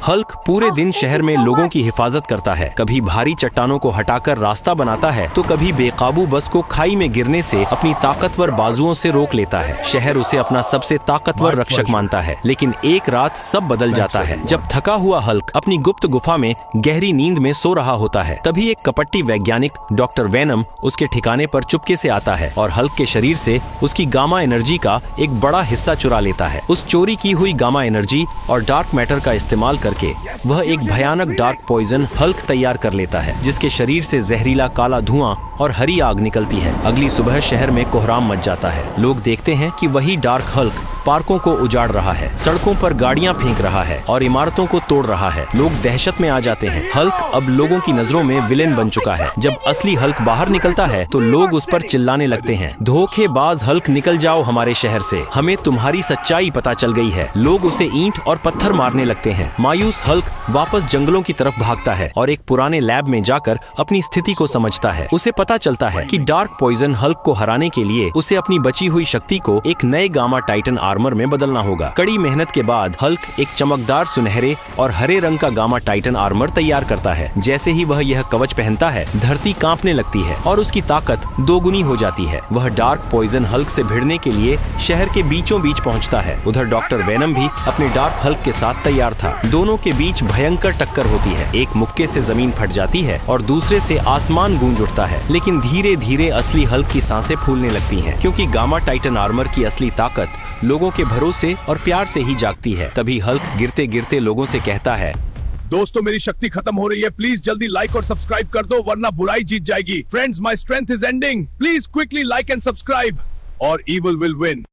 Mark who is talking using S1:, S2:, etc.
S1: Hulk पूरे दिन शहर में लोगों की हिफाजत करता है, कभी भारी चट्टानों को हटाकर रास्ता बनाता है तो कभी बेकाबू बस को खाई में गिरने से अपनी ताकतवर बाजुओं से रोक लेता है। शहर उसे अपना सबसे ताकतवर रक्षक मानता है। लेकिन एक रात सब बदल जाता है। जब थका हुआ हल्क अपनी गुप्त गुफा में गहरी नींद में सो रहा होता है, तभी एक कपट्टी वैज्ञानिक डॉक्टर वेनम उसके ठिकाने पर चुपके से आता है और हल्क के शरीर से उसकी गामा एनर्जी का एक बड़ा हिस्सा चुरा लेता है। उस चोरी की हुई गामा एनर्जी और डार्क मैटर का इस्तेमाल करके वह एक भयानक डार्क पॉइजन हल्क तैयार कर लेता है, जिसके शरीर से जहरीला काला धुआं और हरी आग निकलती है। अगली सुबह शहर में कोहराम मच जाता है। लोग देखते हैं कि वही डार्क हल्क पार्कों को उजाड़ रहा है, सड़कों पर गाड़ियां फेंक रहा है और इमारतों को तोड़ रहा है। लोग दहशत में आ जाते हैं। हल्क अब लोगों की नजरों में विलेन बन चुका है। जब असली हल्क बाहर निकलता है तो लोग उस पर चिल्लाने लगते हैं, धोखेबाज हल्क, निकल जाओ हमारे शहर से, हमें तुम्हारी सच्चाई पता चल गई है। लोग उसे ईंट और पत्थर मारने लगते हैं। मायूस हल्क वापस जंगलों की तरफ भागता है और एक पुराने लैब में जाकर अपनी स्थिति को समझता है। उसे पता चलता है कि डार्क पॉइजन हल्क को हराने के लिए उसे अपनी बची हुई शक्ति को एक नए गामा टाइटन आर्मर में बदलना होगा। कड़ी मेहनत के बाद हल्क एक चमकदार सुनहरे और हरे रंग का गामा टाइटन आर्मर तैयार करता है। जैसे ही वह यह कवच पहनता है, धरती कांपने लगती है और उसकी ताकत दोगुनी हो जाती है। वह डार्क पॉइजन हल्क से भिड़ने के लिए शहर के बीचों बीच पहुंचता है। उधर डॉक्टर वेनम भी अपने डार्क हल्क के साथ तैयार था। दोनों के बीच भयंकर टक्कर होती है। एक मुक्के से जमीन फट जाती है और दूसरे से आसमान गूंज उठता है। लेकिन धीरे धीरे असली हल्क की सांसें फूलने लगती हैं, क्योंकि गामा टाइटन आर्मर की असली ताकत लोगों के भरोसे और प्यार से ही जागती है। तभी हल्क गिरते गिरते लोगों से कहता है,
S2: दोस्तों मेरी शक्ति खत्म हो रही है, प्लीज जल्दी लाइक और सब्सक्राइब कर दो वरना बुराई जीत जाएगी। Friends, my strength is ending, please quickly like and subscribe और इविल विल विन।